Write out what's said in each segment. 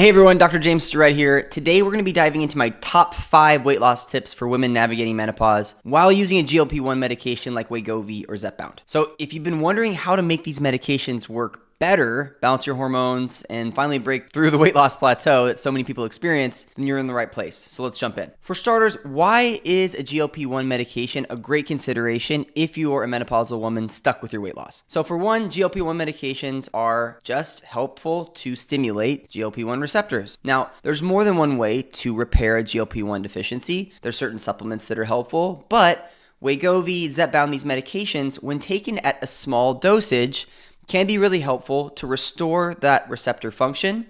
Hey everyone, Dr. James Stirrett here. Today we're going to be diving into my top 5 weight loss tips for women navigating menopause while using a GLP-1 medication like Wegovy or Zepbound. So if you've been wondering how to make these medications work better, balance your hormones, and finally break through the weight loss plateau that so many people experience, then you're in the right place. So let's jump in. For starters, why is a GLP-1 medication a great consideration if you are a menopausal woman stuck with your weight loss? So for one, GLP-1 medications are just helpful to stimulate GLP-1 receptors. Now, there's more than one way to repair a GLP-1 deficiency. There's certain supplements that are helpful, but Wegovy, Zepbound, these medications, when taken at a small dosage, can be really helpful to restore that receptor function,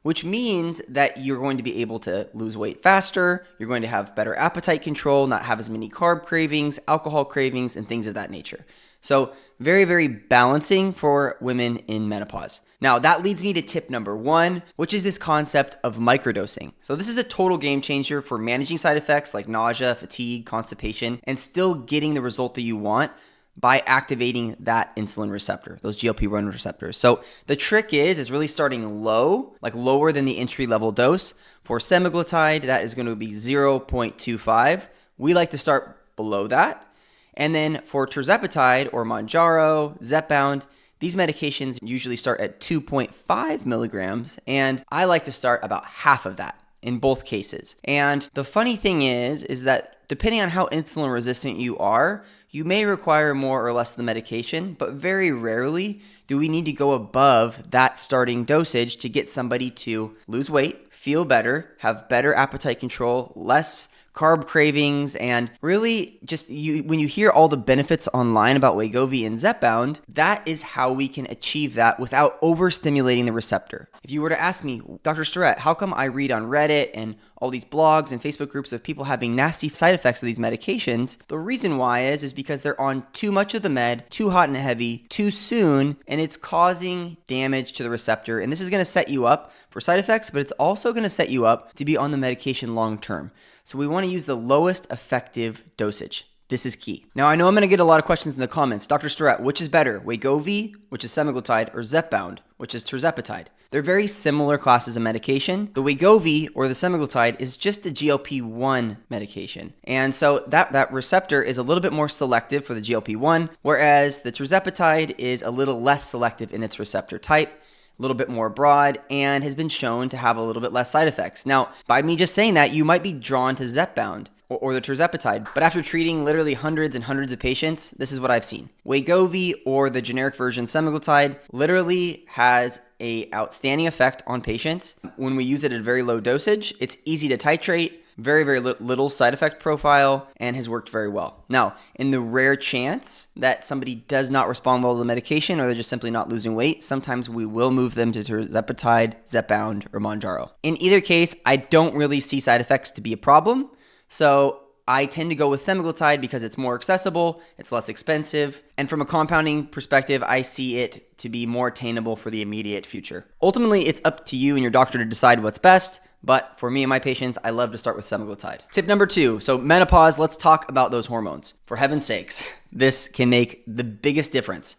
which means that you're going to be able to lose weight faster, you're going to have better appetite control, not have as many carb cravings, alcohol cravings, and things of that nature. So very, very balancing for women in menopause. Now that leads me to tip number 1, which is this concept of microdosing. So this is a total game changer for managing side effects like nausea, fatigue, constipation, and still getting the result that you want by activating that insulin receptor, those GLP-1 receptors. So the trick is really starting low, like lower than the entry level dose. For Semaglutide, that is going to be 0.25. We like to start below that. And then for tirzepatide or Mounjaro, Zepbound, these medications usually start at 2.5 milligrams, and I like to start about half of that in both cases. And the funny thing is that depending on how insulin resistant you are, you may require more or less of the medication, but very rarely do we need to go above that starting dosage to get somebody to lose weight, feel better, have better appetite control, less carb cravings, and really just when you hear all the benefits online about Wegovy and Zepbound, that is how we can achieve that without overstimulating the receptor. If you were to ask me, Dr. Stirrett, how come I read on Reddit and all these blogs and Facebook groups of people having nasty side effects of these medications? The reason why is because they're on too much of the med, too hot and heavy, too soon, and it's causing damage to the receptor. And this is going to set you up for side effects, but it's also going to set you up to be on the medication long term. So we want to use the lowest effective dosage. This is key. Now, I know I'm going to get a lot of questions in the comments. Dr. Stirrett, which is better, Wegovy, which is Semaglutide, or Zepbound, which is tirzepatide? They're very similar classes of medication. The Wegovy or the Semaglutide is just a GLP-1 medication. And so that receptor is a little bit more selective for the GLP-1, whereas the tirzepatide is a little less selective in its receptor type, a little bit more broad, and has been shown to have a little bit less side effects. Now, by me just saying that, you might be drawn to Zepbound or the tirzepatide, but after treating literally hundreds and hundreds of patients, this is what I've seen. Wegovy or the generic version Semaglutide literally has an outstanding effect on patients. When we use it at a very low dosage, it's easy to titrate, very, very little side effect profile, and has worked very well. Now, in the rare chance that somebody does not respond well to the medication or they're just simply not losing weight, sometimes we will move them to tirzepatide, Zepbound, or Mounjaro. In either case, I don't really see side effects to be a problem. So I tend to go with Semaglutide because it's more accessible, it's less expensive, and from a compounding perspective, I see it to be more attainable for the immediate future. Ultimately, it's up to you and your doctor to decide what's best, but for me and my patients, I love to start with Semaglutide. Tip number 2, so menopause, let's talk about those hormones. For heaven's sakes, this can make the biggest difference.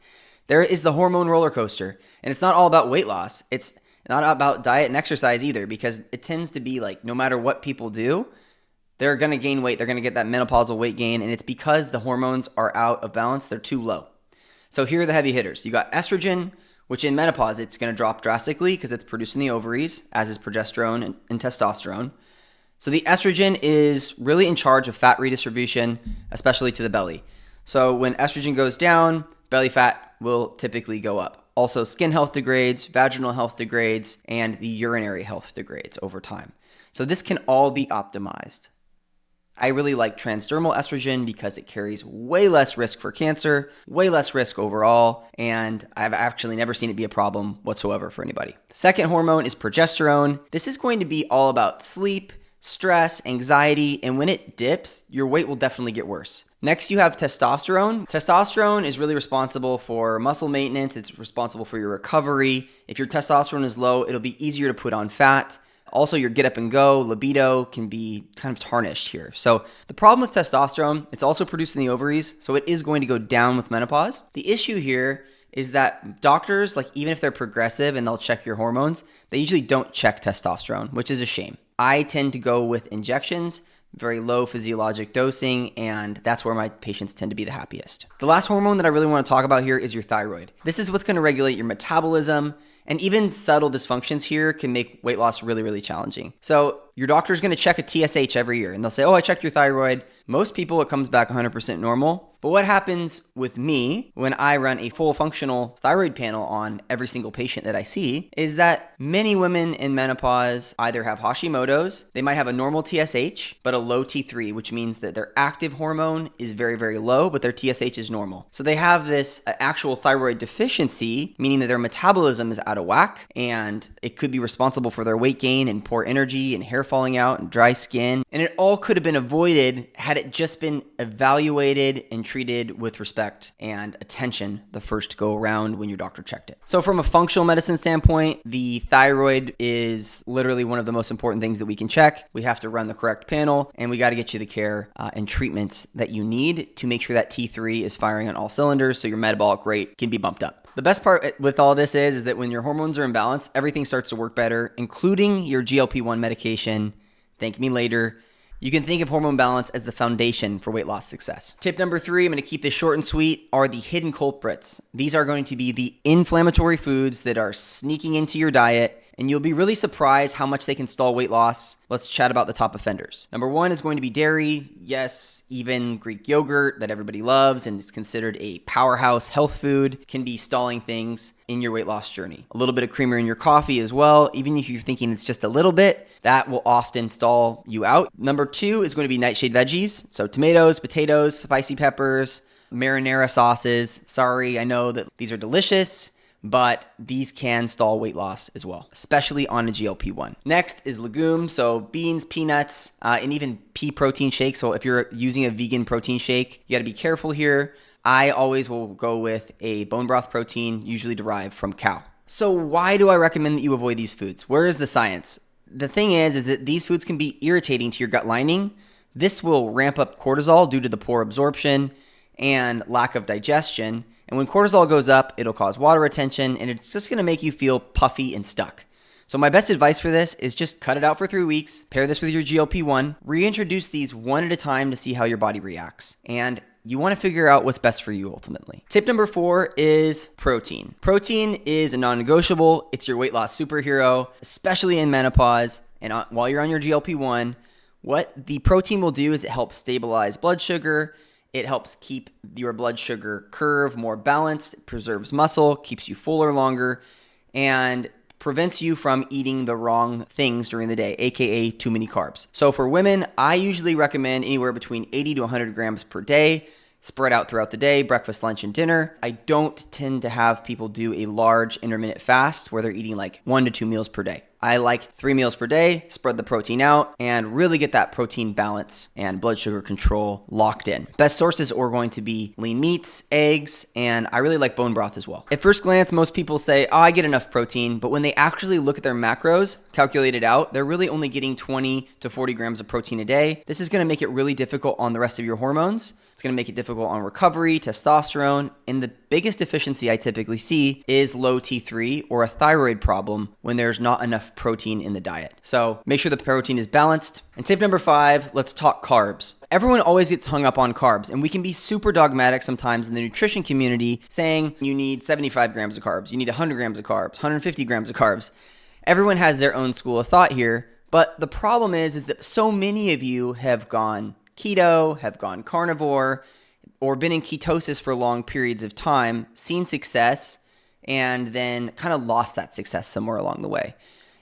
There is the hormone roller coaster, and it's not all about weight loss. It's not about diet and exercise either, because it tends to be like no matter what people do, they're going to gain weight. They're going to get that menopausal weight gain, and it's because the hormones are out of balance. They're too low. So here are the heavy hitters. You got estrogen, which in menopause, it's going to drop drastically because it's produced in the ovaries, as is progesterone and testosterone. So the estrogen is really in charge of fat redistribution, especially to the belly. So when estrogen goes down, belly fat will typically go up. Also, skin health degrades, vaginal health degrades, and the urinary health degrades over time. So this can all be optimized. I really like transdermal estrogen because it carries way less risk for cancer, way less risk overall, and I've actually never seen it be a problem whatsoever for anybody. The second hormone is progesterone. This is going to be all about sleep, stress, anxiety, and when it dips, your weight will definitely get worse. Next, you have testosterone. Testosterone is really responsible for muscle maintenance. It's responsible for your recovery. If your testosterone is low, it'll be easier to put on fat. Also, your get up and go, libido can be kind of tarnished here. So the problem with testosterone, it's also produced in the ovaries, so it is going to go down with menopause. The issue here is that doctors, like even if they're progressive and they'll check your hormones, they usually don't check testosterone, which is a shame. I tend to go with injections, very low physiologic dosing, and that's where my patients tend to be the happiest. The last hormone that I really want to talk about here is your thyroid. This is what's going to regulate your metabolism, and even subtle dysfunctions here can make weight loss really, really challenging. So your doctor is going to check a TSH every year, and they'll say, oh, I checked your thyroid. Most people, it comes back 100% normal. But what happens with me when I run a full functional thyroid panel on every single patient that I see is that many women in menopause either have Hashimoto's, they might have a normal TSH, but a low T3, which means that their active hormone is very, very low, but their TSH is normal. So they have this actual thyroid deficiency, meaning that their metabolism is out of whack, and it could be responsible for their weight gain and poor energy and hair falling out and dry skin. And it all could have been avoided had it just been evaluated and treated with respect and attention the first go around when your doctor checked it. So from a functional medicine standpoint, the thyroid is literally one of the most important things that we can check. We have to run the correct panel, and we got to get you the care and treatments that you need to make sure that T3 is firing on all cylinders so your metabolic rate can be bumped up. The best part with all this is that when your hormones are in balance, everything starts to work better, including your GLP-1 medication. Thank me later. You can think of hormone balance as the foundation for weight loss success. Tip number 3, I'm going to keep this short and sweet, are the hidden culprits. These are going to be the inflammatory foods that are sneaking into your diet, and you'll be really surprised how much they can stall weight loss. Let's chat about the top offenders. Number 1 is going to be dairy. Yes, even Greek yogurt that everybody loves and is considered a powerhouse health food can be stalling things in your weight loss journey. A little bit of creamer in your coffee as well, even if you're thinking it's just a little bit, that will often stall you out. Number 2 is going to be nightshade veggies. So tomatoes, potatoes, spicy peppers, marinara sauces. Sorry, I know that these are delicious, but these can stall weight loss as well, especially on a GLP-1. Next is legumes, so beans, peanuts, and even pea protein shakes. So if you're using a vegan protein shake, you got to be careful here. I always will go with a bone broth protein, usually derived from cow. So why do I recommend that you avoid these foods? Where is the science? The thing is that these foods can be irritating to your gut lining. This will ramp up cortisol due to the poor absorption and lack of digestion. And when cortisol goes up, it'll cause water retention, and it's just going to make you feel puffy and stuck. So my best advice for this is just cut it out for 3 weeks, pair this with your GLP-1, reintroduce these one at a time to see how your body reacts. And you want to figure out what's best for you ultimately. Tip number 4 is protein. Protein is a non-negotiable. It's your weight loss superhero, especially in menopause. And while you're on your GLP-1, what the protein will do is it helps stabilize blood sugar. It helps keep your blood sugar curve more balanced, it preserves muscle, keeps you fuller longer, and prevents you from eating the wrong things during the day, aka too many carbs. So for women, I usually recommend anywhere between 80 to 100 grams per day, spread out throughout the day, breakfast, lunch, and dinner. I don't tend to have people do a large intermittent fast where they're eating like 1 to 2 meals per day. I like 3 meals per day, spread the protein out, and really get that protein balance and blood sugar control locked in. Best sources are going to be lean meats, eggs, and I really like bone broth as well. At first glance, most people say, oh, I get enough protein, but when they actually look at their macros, calculate it out, they're really only getting 20 to 40 grams of protein a day. This is going to make it really difficult on the rest of your hormones. It's going to make it difficult on recovery, testosterone, and the biggest deficiency I typically see is low T3 or a thyroid problem when there's not enough protein in the diet. So make sure the protein is balanced. And tip number 5, let's talk carbs. Everyone always gets hung up on carbs, and we can be super dogmatic sometimes in the nutrition community saying you need 75 grams of carbs, you need 100 grams of carbs, 150 grams of carbs. Everyone has their own school of thought here, but the problem is that so many of you have gone keto, have gone carnivore, or been in ketosis for long periods of time, seen success, and then kind of lost that success somewhere along the way.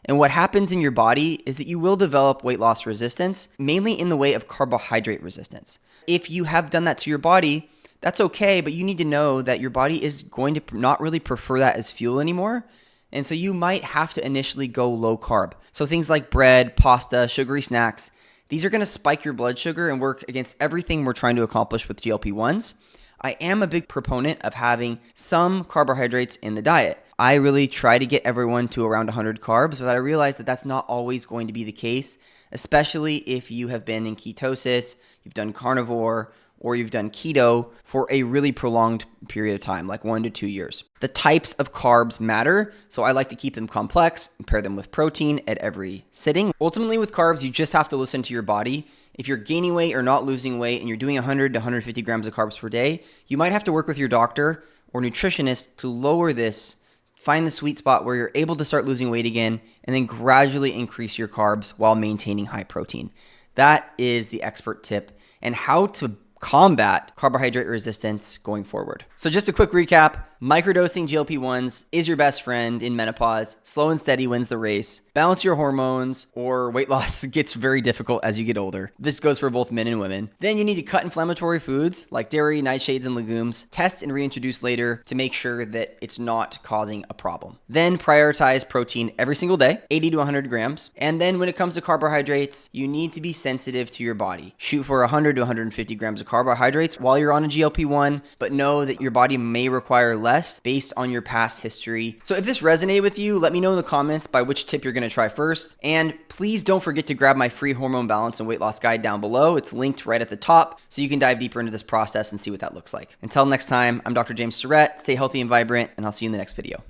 And what happens in your body is that you will develop weight loss resistance, mainly in the way of carbohydrate resistance. If you have done that to your body, that's okay, but you need to know that your body is going to not really prefer that as fuel anymore. And so you might have to initially go low carb. So things like bread, pasta, sugary snacks, these are going to spike your blood sugar and work against everything we're trying to accomplish with GLP-1s. I am a big proponent of having some carbohydrates in the diet. I really try to get everyone to around 100 carbs, but I realize that that's not always going to be the case, especially if you have been in ketosis, you've done carnivore, or you've done keto for a really prolonged period of time, like 1 to 2 years. The types of carbs matter, so I like to keep them complex and pair them with protein at every sitting. Ultimately, with carbs, you just have to listen to your body. If you're gaining weight or not losing weight and you're doing 100 to 150 grams of carbs per day, you might have to work with your doctor or nutritionist to lower this, find the sweet spot where you're able to start losing weight again, and then gradually increase your carbs while maintaining high protein. That is the expert tip and how to combat carbohydrate resistance going forward. So just a quick recap, microdosing GLP-1s is your best friend in menopause. Slow and steady wins the race. Balance your hormones or weight loss gets very difficult as you get older. This goes for both men and women. Then you need to cut inflammatory foods like dairy, nightshades, and legumes. Test and reintroduce later to make sure that it's not causing a problem. Then prioritize protein every single day, 80 to 100 grams. And then when it comes to carbohydrates, you need to be sensitive to your body. Shoot for 100 to 150 grams of carbohydrates while you're on a GLP-1, but know that your body may require less based on your past history. So if this resonated with you, let me know in the comments by which tip you're going to try first. And please don't forget to grab my free hormone balance and weight loss guide down below. It's linked right at the top so you can dive deeper into this process and see what that looks like. Until next time, I'm Dr. James Stirrett. Stay healthy and vibrant, and I'll see you in the next video.